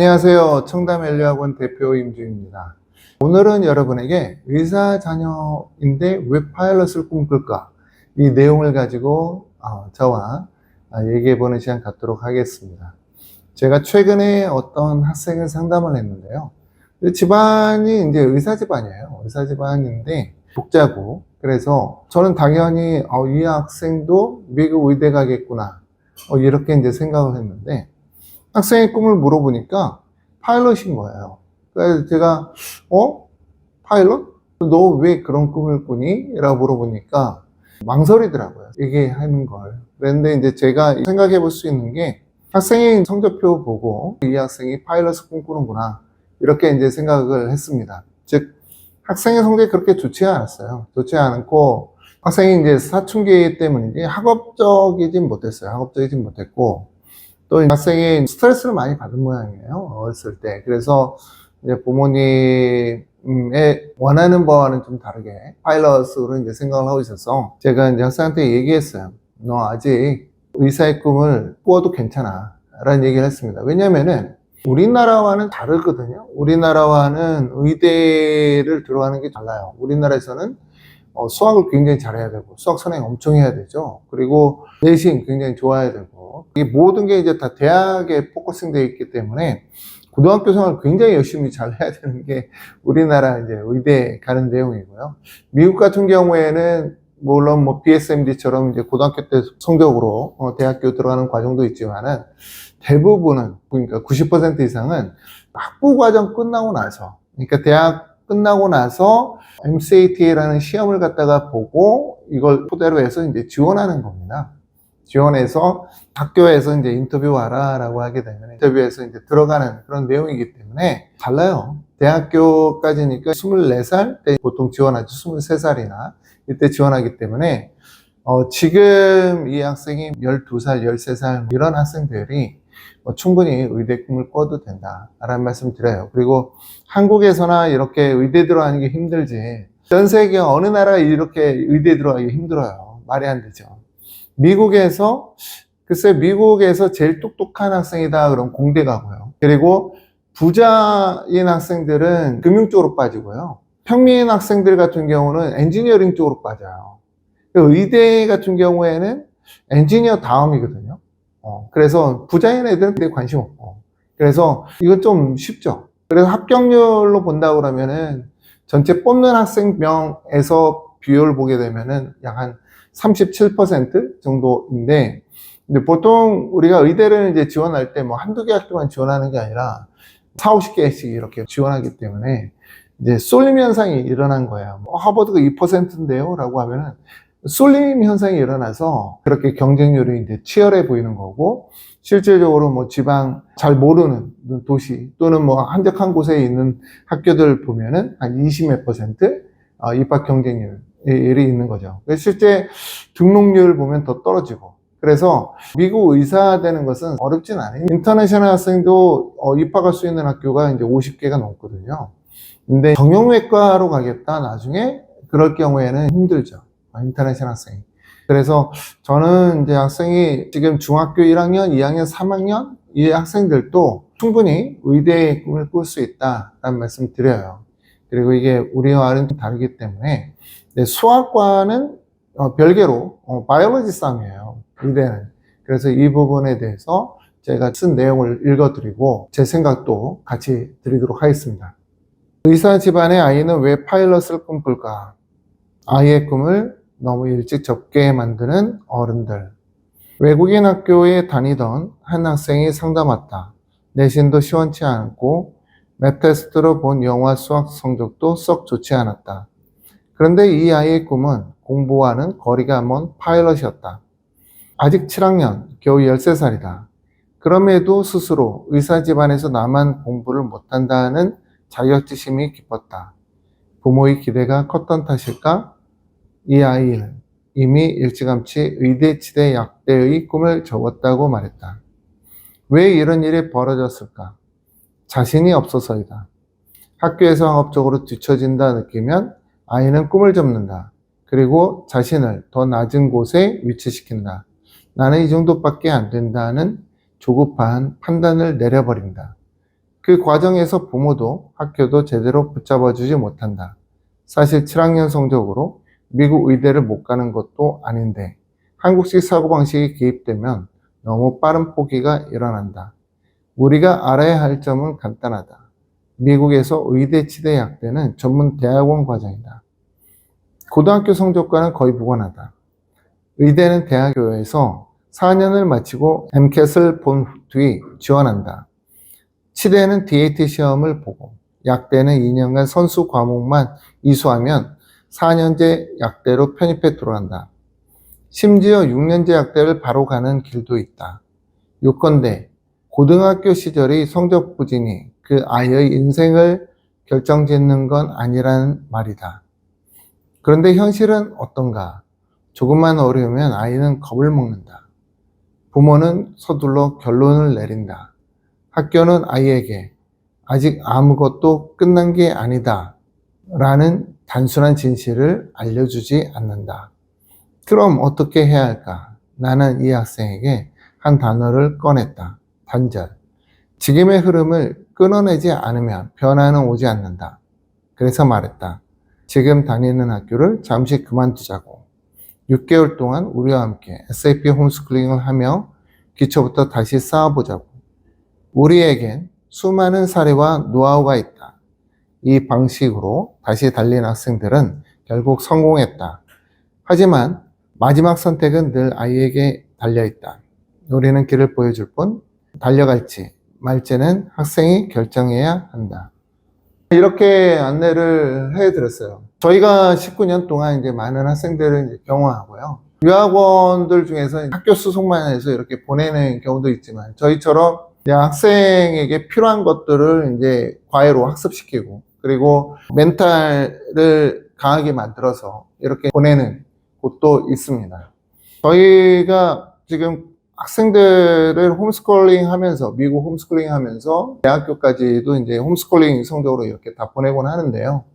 안녕하세요. 청담 밸류학원 대표 임주입니다. 오늘은 여러분에게 의사 자녀인데 왜 파일럿을 꿈꿀까? 이 내용을 가지고 저와 얘기해보는 시간 갖도록 하겠습니다. 제가 최근에 어떤 학생을 상담을 했는데요. 집안이 이제 의사 집안이에요. 의사 집안인데 독자고, 그래서 저는 당연히 이 학생도 미국 의대 가겠구나 이렇게 이제 생각을 했는데, 학생의 꿈을 물어보니까 파일럿인 거예요. 그래서 제가 파일럿? 너 왜 그런 꿈을 꾸니? 라고 물어보니까 망설이더라고요, 얘기하는 걸. 그런데 이제 제가 생각해 볼 수 있는 게, 학생의 성적표 보고 이 학생이 파일럿을 꿈꾸는구나, 이렇게 이제 생각을 했습니다. 즉, 학생의 성적이 그렇게 좋지 않았어요. 좋지 않고, 학생이 이제 사춘기 때문인지 학업적이진 못했어요. 학업적이진 못했고, 또 학생이 스트레스를 많이 받은 모양이에요, 어렸을 때. 그래서 이제 부모님의 원하는 바와는 좀 다르게 파일럿으로 이제 생각을 하고 있어서, 제가 이제 학생한테 얘기했어요. 너 아직 의사의 꿈을 꾸어도 괜찮아 라는 얘기를 했습니다. 왜냐면은 우리나라와는 다르거든요. 우리나라와는 의대를 들어가는 게 달라요. 우리나라에서는 수학을 굉장히 잘해야 되고, 수학 선행 엄청 해야 되죠. 그리고 내신 굉장히 좋아야 되고, 이 모든 게 이제 다 대학에 포커싱 되어 있기 때문에 고등학교 생활을 굉장히 열심히 잘 해야 되는 게 우리나라 이제 의대 가는 내용이고요. 미국 같은 경우에는 물론 BSMD처럼 이제 고등학교 때 성적으로 대학교 들어가는 과정도 있지만은, 대부분은, 그러니까 90% 이상은 학부 과정 끝나고 나서, 그러니까 대학 끝나고 나서 MCAT라는 시험을 갖다가 보고 이걸 토대로 해서 이제 지원하는 겁니다. 지원해서 학교에서 이제 인터뷰 와라 라고 하게 되면 인터뷰에서 이제 들어가는 그런 내용이기 때문에 달라요. 대학교까지니까 24살 때 보통 지원하죠. 23살이나 이때 지원하기 때문에 지금 이 학생이 12살, 13살 이런 학생들이 충분히 의대 꿈을 꿔도 된다라는 말씀 드려요. 그리고 한국에서나 이렇게 의대 들어가는 게 힘들지, 전 세계 어느 나라 이렇게 의대 들어가기 힘들어요. 말이 안 되죠. 미국에서, 글쎄 미국에서 제일 똑똑한 학생이다 그럼 공대 가고요. 그리고 부자인 학생들은 금융 쪽으로 빠지고요. 평민 학생들 같은 경우는 엔지니어링 쪽으로 빠져요. 의대 같은 경우에는 엔지니어 다음이거든요. 그래서 부자인 애들은 되게 관심 없고, 그래서 이건 좀 쉽죠. 그래서 합격률로 본다 그러면은 전체 뽑는 학생명에서 비율을 보게 되면은 약 한 37% 정도인데, 근데 보통 우리가 의대를 이제 지원할 때 한두 개 학교만 지원하는 게 아니라 4, 50개씩 이렇게 지원하기 때문에 이제 쏠림 현상이 일어난 거예요. 하버드가 2%인데요? 라고 하면은 쏠림 현상이 일어나서 그렇게 경쟁률이 이제 치열해 보이는 거고, 실질적으로 지방 잘 모르는 도시 또는 한적한 곳에 있는 학교들 보면은 한 20몇 %, 입학 경쟁률이 있는 거죠. 실제 등록률 보면 더 떨어지고, 그래서 미국 의사 되는 것은 어렵진 않아요. 인터내셔널 학생도 입학할 수 있는 학교가 이제 50개가 넘거든요. 근데 정형외과로 가겠다 나중에 그럴 경우에는 힘들죠, 인터내셔널 학생이. 그래서 저는 이제 학생이 지금 중학교 1학년, 2학년, 3학년 이 학생들도 충분히 의대의 꿈을 꿀 수 있다라는 말씀 드려요. 그리고 이게 우리와는 좀 다르기 때문에 수학과는 별개로 바이올로지 싸움이에요, 의대는. 그래서 이 부분에 대해서 제가 쓴 내용을 읽어드리고 제 생각도 같이 드리도록 하겠습니다. 의사 집안의 아이는 왜 파일럿을 꿈꿀까? 아이의 꿈을 너무 일찍 접게 만드는 어른들. 외국인 학교에 다니던 한 학생이 상담 왔다. 내신도 시원치 않고 맵 테스트로 본 영어 수학 성적도 썩 좋지 않았다. 그런데 이 아이의 꿈은 공부와는 거리가 먼 파일럿이었다. 아직 7학년, 겨우 13살이다. 그럼에도 스스로 의사 집안에서 나만 공부를 못한다는 자격지심이 깊었다. 부모의 기대가 컸던 탓일까? 이 아이는 이미 일찌감치 의대치대 약대의 꿈을 접었다고 말했다. 왜 이런 일이 벌어졌을까? 자신이 없어서이다. 학교에서 학업적으로 뒤처진다 느끼면 아이는 꿈을 접는다. 그리고 자신을 더 낮은 곳에 위치시킨다. 나는 이 정도밖에 안 된다는 조급한 판단을 내려버린다. 그 과정에서 부모도 학교도 제대로 붙잡아주지 못한다. 사실 7학년 성적으로 미국 의대를 못 가는 것도 아닌데 한국식 사고방식이 개입되면 너무 빠른 포기가 일어난다. 우리가 알아야 할 점은 간단하다. 미국에서 의대 치대 약대는 전문 대학원 과정이다. 고등학교 성적과는 거의 무관하다. 의대는 대학교에서 4년을 마치고 MCAT을 본 뒤 지원한다. 치대는 DAT 시험을 보고 약대는 2년간 선수 과목만 이수하면 4년제 약대로 편입해 들어간다. 심지어 6년제 약대를 바로 가는 길도 있다. 요컨대 고등학교 시절의 성적 부진이 그 아이의 인생을 결정짓는 건 아니라는 말이다. 그런데 현실은 어떤가? 조금만 어려우면 아이는 겁을 먹는다. 부모는 서둘러 결론을 내린다. 학교는 아이에게 아직 아무것도 끝난 게 아니다 라는 단순한 진실을 알려주지 않는다. 그럼 어떻게 해야 할까? 나는 이 학생에게 한 단어를 꺼냈다. 단절. 지금의 흐름을 끊어내지 않으면 변화는 오지 않는다. 그래서 말했다. 지금 다니는 학교를 잠시 그만두자고. 6개월 동안 우리와 함께 SAP 홈스쿨링을 하며 기초부터 다시 쌓아보자고. 우리에겐 수많은 사례와 노하우가 있다. 이 방식으로 다시 달린 학생들은 결국 성공했다. 하지만 마지막 선택은 늘 아이에게 달려있다. 우리는 길을 보여줄 뿐 달려갈지 말지는 학생이 결정해야 한다. 이렇게 안내를 해드렸어요. 저희가 19년 동안 이제 많은 학생들을 이제 경험하고요. 유학원들 중에서 학교 수속만 해서 이렇게 보내는 경우도 있지만 저희처럼 학생에게 필요한 것들을 이제 과외로 학습시키고 그리고 멘탈을 강하게 만들어서 이렇게 보내는 곳도 있습니다. 저희가 지금 학생들을 홈스쿨링 하면서, 미국 홈스쿨링 하면서 대학교까지도 이제 홈스쿨링 성적으로 이렇게 다 보내곤 하는데요.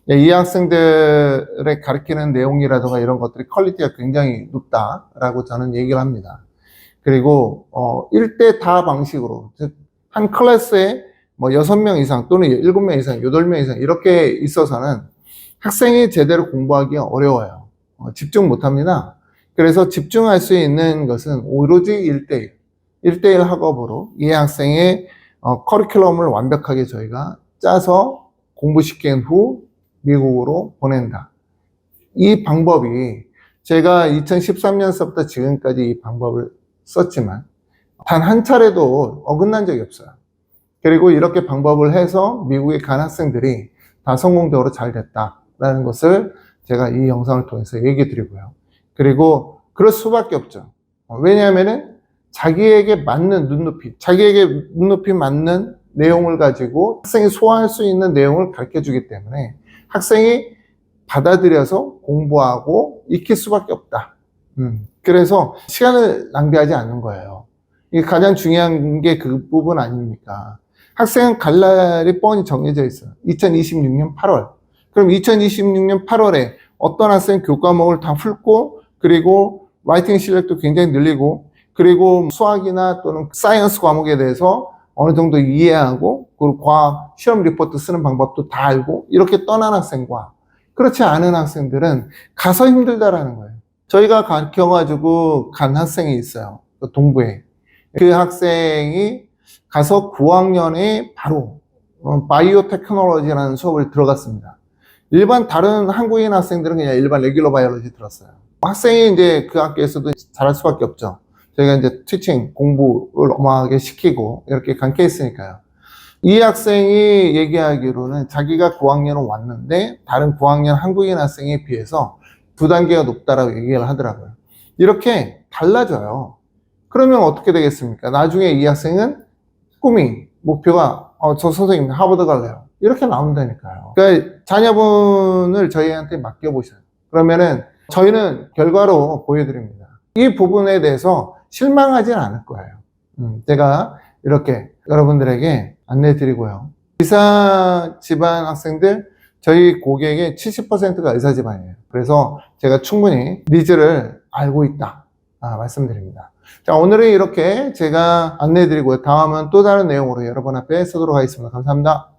이 학생들의 가르치는 내용이라든가 이런 것들이 퀄리티가 굉장히 높다라고 저는 얘기를 합니다. 그리고 1대 다 방식으로, 즉 한 클래스에 뭐 6명 이상 또는 7명 이상, 8명 이상 이렇게 있어서는 학생이 제대로 공부하기가 어려워요. 집중 못합니다. 그래서 집중할 수 있는 것은 오로지 1대1, 1대1 학업으로 이 학생의 커리큘럼을 완벽하게 저희가 짜서 공부시킨 후 미국으로 보낸다. 이 방법이 제가 2013년서부터 지금까지 이 방법을 썼지만 단 한 차례도 어긋난 적이 없어요. 그리고 이렇게 방법을 해서 미국에 간 학생들이 다 성공적으로 잘 됐다라는 것을 제가 이 영상을 통해서 얘기 드리고요. 그리고 그럴 수밖에 없죠. 왜냐하면은 자기에게 맞는 눈높이, 자기에게 눈높이 맞는 내용을 가지고 학생이 소화할 수 있는 내용을 가르쳐 주기 때문에 학생이 받아들여서 공부하고 익힐 수밖에 없다. 그래서 시간을 낭비하지 않는 거예요. 이게 가장 중요한 게 그 부분 아닙니까? 학생은 갈 날이 뻔히 정해져 있어요. 2026년 8월. 그럼 2026년 8월에 어떤 학생 교과목을 다 풀고 그리고 라이팅 실력도 굉장히 늘리고 그리고 수학이나 또는 사이언스 과목에 대해서 어느 정도 이해하고 그리고 과학 시험 리포트 쓰는 방법도 다 알고 이렇게 떠난 학생과 그렇지 않은 학생들은 가서 힘들다라는 거예요. 저희가 가르쳐가지고 간 학생이 있어요. 동부에. 그 학생이 가서 9학년에 바로 바이오 테크놀로지라는 수업을 들어갔습니다. 일반 다른 한국인 학생들은 그냥 일반 레귤러 바이올로지 들었어요. 학생이 이제 그 학교에서도 잘할 수밖에 없죠. 저희가 이제 티칭, 공부를 어마하게 시키고 이렇게 간 케이스니까요. 이 학생이 얘기하기로는 자기가 9학년을 왔는데 다른 9학년 한국인 학생에 비해서 2단계가 높다라고 얘기를 하더라고요. 이렇게 달라져요. 그러면 어떻게 되겠습니까? 나중에 이 학생은 꿈이, 목표가 저 선생님 하버드 갈래요. 이렇게 나온다니까요. 그러니까 자녀분을 저희한테 맡겨보셔요. 그러면은 저희는 결과로 보여드립니다. 이 부분에 대해서 실망하지는 않을 거예요. 제가 이렇게 여러분들에게 안내드리고요. 의사 집안 학생들, 저희 고객의 70%가 의사 집안이에요. 그래서 제가 충분히 니즈를 알고 있다. 말씀드립니다. 자, 오늘은 이렇게 제가 안내해드리고요. 다음은 또 다른 내용으로 여러분 앞에 서도록 하겠습니다. 감사합니다.